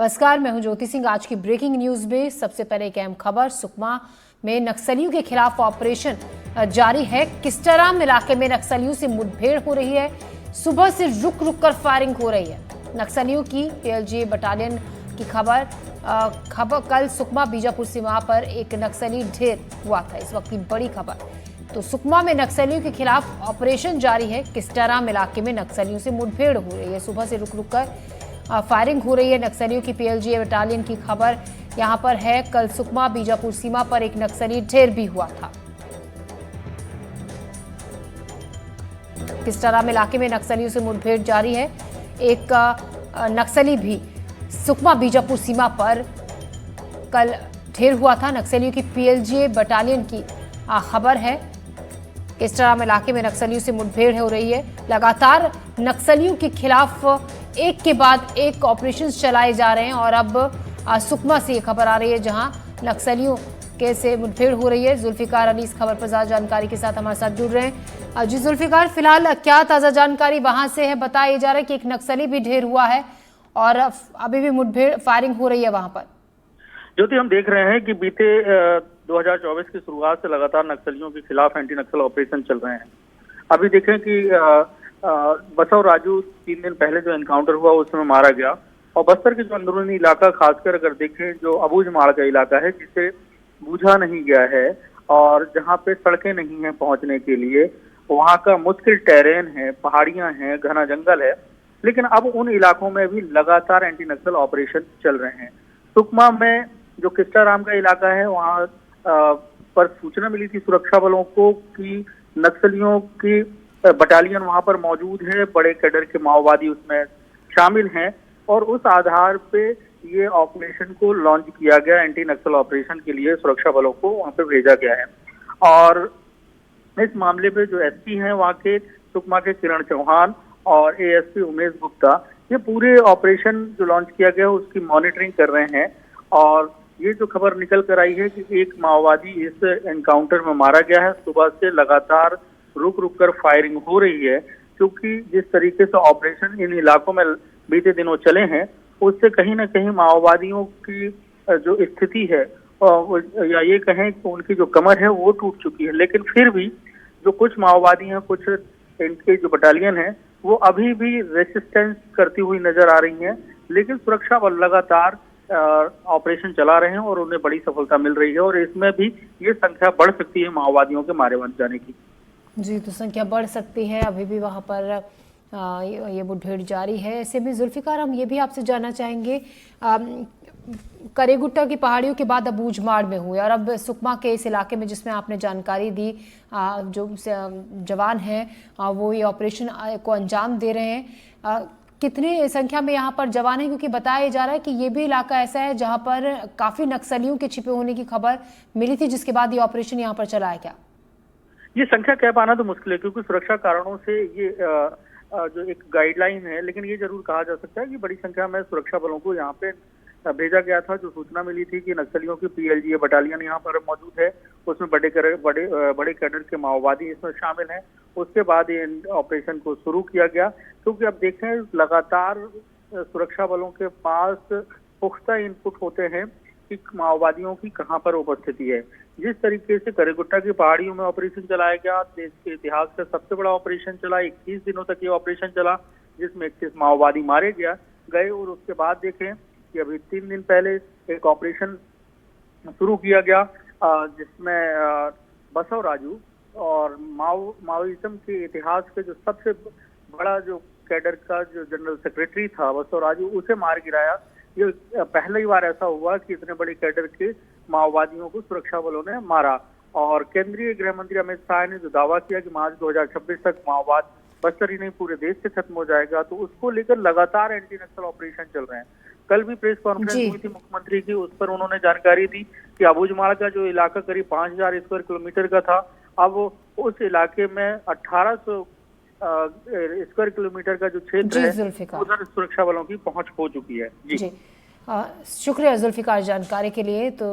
नमस्कार, मैं हूं ज्योति सिंह। आज की ब्रेकिंग न्यूज में सबसे पहले एक अहम खबर। सुकमा में नक्सलियों के खिलाफ ऑपरेशन जारी है। किस्टाराम इलाके में नक्सलियों से मुठभेड़ हो रही है। सुबह से रुक रुक कर फायरिंग हो रही है। नक्सलियों की पीएलजीए बटालियन की खबर कल सुकमा बीजापुर सीमा पर एक नक्सली ढेर हुआ था। इस वक्त की बड़ी खबर। तो सुकमा में नक्सलियों के खिलाफ ऑपरेशन जारी है। किस्टाराम इलाके में नक्सलियों से मुठभेड़ हो रही है। सुबह से रुक रुक कर फायरिंग हो रही है। नक्सलियों की पीएलजीए बटालियन की खबर यहां पर है। कल सुकमा बीजापुर सीमा पर एक नक्सली ढेर भी हुआ था। किस्टाराम इलाके में नक्सलियों से मुठभेड़ जारी है। एक नक्सली भी सुकमा बीजापुर सीमा पर कल ढेर हुआ था। नक्सलियों की पीएलजीए बटालियन की खबर है। किस्टाराम इलाके में नक्सलियों से मुठभेड़ हो रही है। लगातार नक्सलियों के खिलाफ एक के बाद एक ऑपरेशन चलाए जा रहे हैं और अब सुकमा से ये खबर आ रही है जहां नक्सलियों के से मुठभेड़ हो रही है। जुल्फिकार अली इस खबर पर ज्यादा जानकारी के साथ हमारे साथ जुड़ रहे हैं। जी जुल्फिकार, फिलहाल क्या ताजा जानकारी वहां से है? बताया जा रहा है कि एक नक्सली भी ढेर हुआ है और अभी भी मुठभेड़ फायरिंग हो रही है वहां पर। ज्योति, हम देख रहे हैं कि बीते 2024 की शुरुआत से लगातार नक्सलियों के खिलाफ एंटी नक्सल ऑपरेशन चल रहे हैं। अभी देखें कि बसव राजू 3 दिन पहले जो एनकाउंटर हुआ उसमें मारा गया। और बस्तर के जो अंदरूनी इलाका, खासकर अगर देखें जो अबूझमाड़ का इलाका है जिसे बूझा नहीं गया है और जहां पे सड़कें नहीं हैं पहुंचने के लिए, वहां का मुश्किल टेरेन है, पहाड़ियां हैं, घना जंगल है, लेकिन अब उन इलाकों में भी लगातार एंटी नक्सल ऑपरेशन चल रहे हैं। सुकमा में जो किस्टाराम का इलाका है वहां पर सूचना मिली थी सुरक्षा बलों को कि नक्सलियों की बटालियन वहां पर मौजूद है, बड़े कैडर के माओवादी उसमें शामिल हैं और उस आधार पे ये ऑपरेशन को लॉन्च किया गया। एंटी नक्सल ऑपरेशन के लिए सुरक्षा बलों को वहां पर भेजा गया है और इस मामले पे जो एसपी हैं वहां के सुकमा के किरण चौहान और एएसपी उमेश गुप्ता ये पूरे ऑपरेशन जो लॉन्च किया गया उसकी मॉनिटरिंग कर रहे हैं। और ये जो खबर निकल कर आई है कि एक माओवादी इस एनकाउंटर में मारा गया है। सुबह से लगातार रुक रुक कर फायरिंग हो रही है क्योंकि जिस तरीके से ऑपरेशन इन इलाकों में बीते दिनों चले हैं उससे कहीं ना कहीं माओवादियों की जो स्थिति है या ये कहें कि उनकी जो कमर है वो टूट चुकी है। लेकिन फिर भी जो कुछ माओवादी हैं, कुछ इनके जो बटालियन है वो अभी भी रेसिस्टेंस करती हुई नजर आ रही हैं, लेकिन सुरक्षा बल लगातार ऑपरेशन चला रहे हैं और उन्हें बड़ी सफलता मिल रही है और इसमें भी ये संख्या बढ़ सकती है माओवादियों के मारे बन जाने की। जी, तो संख्या बढ़ सकती है। अभी भी वहां पर ये मुठभेड़ जारी है। ऐसे में जुल्फिकार, हम ये भी आपसे जानना चाहेंगे, करेगुट्टा की पहाड़ियों के बाद अबूझमाड़ में हुए और अब सुकमा के इस इलाके में जिसमें आपने जानकारी दी, जो जवान हैं वो ये ऑपरेशन को अंजाम दे रहे हैं। कितनी संख्या में यहाँ पर जवान हैं? क्योंकि बताया जा रहा है कि ये भी इलाका ऐसा है जहाँ पर काफी नक्सलियों के छिपे होने की खबर मिली थी, जिसके बाद ये ऑपरेशन यहाँ पर चलाया गया। ये संख्या कह पाना तो मुश्किल है क्योंकि सुरक्षा कारणों से ये जो एक गाइडलाइन है, लेकिन ये जरूर कहा जा सकता है कि बड़ी संख्या में सुरक्षा बलों को यहाँ पे भेजा गया था। जो सूचना मिली थी कि नक्सलियों की पीएलजीए बटालियन यहाँ पर मौजूद है, उसमें बड़े कैडर के माओवादी इसमें शामिल हैं। उसके बाद ये ऑपरेशन को शुरू किया गया क्योंकि अब देखें लगातार सुरक्षा बलों के पास पुख्ता इनपुट होते हैं कि माओवादियों की कहां पर उपस्थिति है। जिस तरीके से करेगुट्टा की पहाड़ियों में ऑपरेशन चलाया गया, देश के इतिहास का सबसे बड़ा ऑपरेशन चला, 21 दिनों तक ये ऑपरेशन चला जिसमें 21 माओवादी मारे गए और उसके बाद देखें कि अभी 3 दिन पहले एक ऑपरेशन शुरू किया गया जिसमें बसव राजू और माओइज्म के इतिहास के जो सबसे बड़ा जो कैडर का जो जनरल सेक्रेटरी था बसव राजू, उसे मार गिराया। ये पहली बार ऐसा हुआ कि इतने बड़े कैडर के माओवादियों को सुरक्षा बलों ने मारा। और केंद्रीय गृह मंत्री अमित शाह ने जो दावा किया कि मार्च 2026 तक माओवाद बस्तर ही नहीं पूरे देश से खत्म हो जाएगा, तो उसको लेकर लगातार एंटी नक्सल ऑपरेशन चल रहे हैं। कल भी प्रेस कॉन्फ्रेंस हुई थी मुख्यमंत्री की, उस पर उन्होंने जानकारी दी कि अबूझमाड़ का जो इलाका करीब 5000 स्क्वायर किलोमीटर का था, अब उस इलाके में 1800 स्क्वायर किलोमीटर का जो क्षेत्र है उधर सुरक्षा बलों की पहुंच हो चुकी है। जी, शुक्रिया जुल्फिकार जानकारी के लिए। तो